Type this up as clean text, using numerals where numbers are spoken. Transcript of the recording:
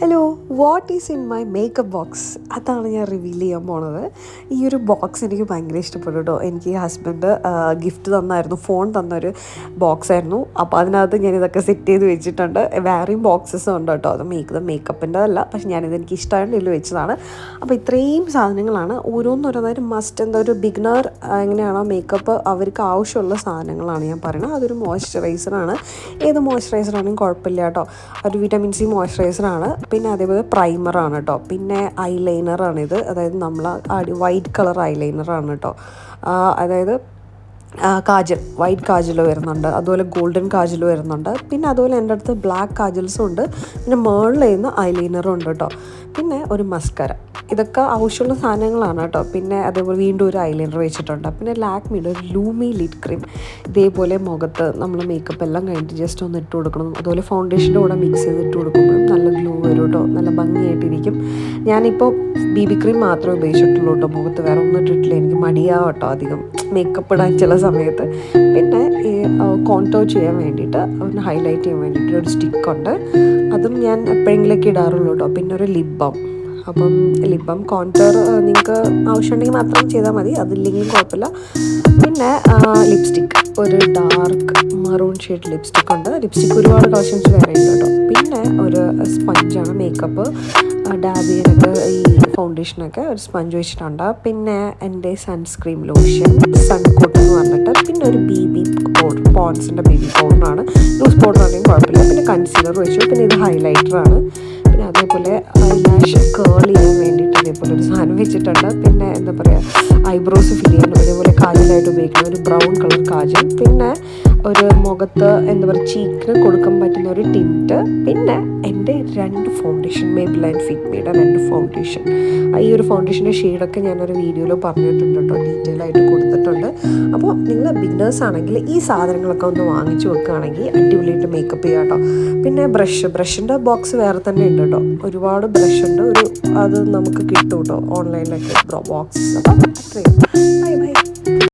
Hello, what is in my makeup box? അതാണ് ഞാൻ reveal ചെയ്യാൻ പോണത്. ഈ ഒരു ബോക്സ് എനിക്ക് ഭയങ്കര ഇഷ്ടപ്പെട്ടു കേട്ടോ. എനിക്ക് ഹസ്ബൻഡ് ഗിഫ്റ്റ് തന്നായിരുന്നു, ഫോൺ തന്നൊരു ബോക്സ് ആയിരുന്നു. അപ്പോൾ അതിനകത്ത് ഞാനിതൊക്കെ സെറ്റ് ചെയ്ത് വെച്ചിട്ടുണ്ട്. വേറെയും ബോക്സസും ഉണ്ട് കേട്ടോ. അത് മേക്കപ്പിൻ്റെ അല്ല, പക്ഷെ ഞാനിത് എനിക്ക് ഇഷ്ടമായിട്ട് ഇതിൽ വെച്ചതാണ്. അപ്പോൾ ഇത്രയും സാധനങ്ങളാണ്. ഓരോന്നോരോന്നായിട്ട് മസ്റ്റ് എന്താ ഒരു ബിഗിനർ എങ്ങനെയാണോ മേക്കപ്പ് അവർക്ക് ആവശ്യമുള്ള സാധനങ്ങളാണ് ഞാൻ പറയുന്നത്. അതൊരു മോയ്സ്ചറൈസറാണ്. ഏത് മോയ്സ്ചറൈസറാണെങ്കിലും കുഴപ്പമില്ല കേട്ടോ. ഒരു വിറ്റാമിൻ സി മോയ്സ്ചറൈസറാണ്. പിന്നെ അതേപോലെ പ്രൈമറാണ് കേട്ടോ. പിന്നെ ഐലൈനറാണിത്, അതായത് നമ്മൾ വൈറ്റ് കളർ ഐലൈനറാണ് കേട്ടോ. അതായത് കാജൽ, വൈറ്റ് കാജൽ വരുന്നുണ്ട്, അതുപോലെ ഗോൾഡൻ കാജൽ വരുന്നുണ്ട്. പിന്നെ അതുപോലെ എൻ്റെ അടുത്ത് ബ്ലാക്ക് കാജൽസും ഉണ്ട്. പിന്നെ മേളിൽ ചെയ്യുന്ന ഐലൈനറും ഉണ്ട് കേട്ടോ. പിന്നെ ഒരു മസ്കര. ഇതൊക്കെ ആവശ്യമുള്ള സാധനങ്ങളാണ് കേട്ടോ. പിന്നെ അതേപോലെ വീണ്ടും ഒരു ഐലൈനർ വെച്ചിട്ടുണ്ട്. പിന്നെ ലാക്മിയുടെ ഒരു ലൂമി ലിഡ് ക്രീം. ഇതേപോലെ മുഖത്ത് നമ്മൾ മേക്കപ്പ് എല്ലാം കഴിഞ്ഞിട്ട് ജസ്റ്റ് ഒന്ന് ഇട്ട് കൊടുക്കണം. അതുപോലെ ഫൗണ്ടേഷൻ്റെ കൂടെ മിക്സ് ചെയ്ത് ഇട്ട് കൊടുക്കുമ്പോഴും നല്ല ഗ്ലോ വരും കേട്ടോ, നല്ല ഭംഗിയായിട്ടിരിക്കും. ഞാനിപ്പോൾ BB ക്രീം മാത്രമേ ഉപയോഗിച്ചിട്ടുള്ളൂ കേട്ടോ. മുഖത്ത് വേറെ ഒന്നും ഇട്ടിട്ടില്ല, എനിക്ക് മടിയാവും കേട്ടോ അധികം മേക്കപ്പ് ഇടാൻ ചില സമയത്ത്. പിന്നെ ഈ കോൺടോർ ചെയ്യാൻ വേണ്ടിയിട്ട്, ഒന്ന് ഹൈലൈറ്റ് ചെയ്യാൻ വേണ്ടിയിട്ട് ഒരു സ്റ്റിക്കുണ്ട്. അതും ഞാൻ എപ്പോഴെങ്കിലൊക്കെ ഇടാറുള്ളൂ കേട്ടോ. പിന്നെ ഒരു ലിപ് ബാം. അപ്പം ലിപ് ബാം കോൺടോർ നിങ്ങൾക്ക് ആവശ്യമുണ്ടെങ്കിൽ മാത്രം ചെയ്താൽ മതി, അതില്ലെങ്കിലും കുഴപ്പമില്ല. പിന്നെ ലിപ്സ്റ്റിക്ക്, ഒരു ഡാർക്ക് മറൂൺ ഷെയ്ഡ് ലിപ്സ്റ്റിക്ക് ഉണ്ട്. ലിപ്സ്റ്റിക്ക് ഒരുപാട് കളക്ഷൻസ് വേറെ ഉണ്ട് കേട്ടോ. പിന്നെ ഒരു സ്പഞ്ചാണ് മേക്കപ്പ് ഡാബ് ചെയ്യാനൊക്കെ, ഈ ഫൗണ്ടേഷനൊക്കെ ഒരു സ്പഞ്ച് വെച്ചിട്ടുണ്ട്. പിന്നെ എൻ്റെ സൺസ്ക്രീൻ ലോഷൻ സൺകോട്ട് എന്ന് പറഞ്ഞിട്ട്. പിന്നെ ഒരു BB പൗഡർ, പോൺസിൻ്റെ BB പൗഡറാണ്. ലൂസ് പൗഡർ ആണെങ്കിൽ കുഴപ്പമില്ല. പിന്നെ കൺസീലർ വെച്ചു. പിന്നെ ഇത് ഹൈലൈറ്ററാണ്. പിന്നെ അതേപോലെ ഐലാഷ് കേൾ ചെയ്യാൻ വേണ്ടിയിട്ട് അതേപോലെ ഒരു സാധനം വെച്ചിട്ടുണ്ട്. പിന്നെ എന്താ പറയുക, ഐബ്രോസ് ഫിൽ ചെയ്യാൻ അതേപോലെ കാജലായിട്ട് ഉപയോഗിക്കുന്ന ഒരു ബ്രൗൺ കളർ കാജൽ. പിന്നെ ഒരു മുഖത്ത് എന്താ പറയുക, ചീക്കിന് കൊടുക്കാൻ പറ്റുന്ന ഒരു ടിൻറ്റ്. പിന്നെ എൻ്റെ 2 ഫൗണ്ടേഷൻ, മേബിലൈൻ ഫിറ്റ്മിയുടെ 2 ഫൗണ്ടേഷൻ. ഈ ഒരു ഫൗണ്ടേഷൻ്റെ ഷെയ്ഡൊക്കെ ഞാനൊരു വീഡിയോയിൽ പറഞ്ഞിട്ടുണ്ട് കേട്ടോ, ഡീറ്റെയിൽ ആയിട്ട് കൊടുത്തിട്ടുണ്ട്. അപ്പോൾ നിങ്ങൾ ബിഗിനേഴ്സ് ആണെങ്കിൽ ഈ സാധനങ്ങളൊക്കെ ഒന്ന് വാങ്ങിച്ചു വെക്കുകയാണെങ്കിൽ അടിപൊളിയായിട്ട് മേക്കപ്പ് ചെയ്യാം കേട്ടോ. പിന്നെ ബ്രഷിൻ്റെ ബോക്സ് വേറെ തന്നെ ഉണ്ട് കേട്ടോ. ഒരുപാട് ബ്രഷ് ഉണ്ട്. അത് നമുക്ക് കിട്ടും കേട്ടോ ഓൺലൈനിലൊക്കെ ബോക്സ്. അപ്പം അത്രയും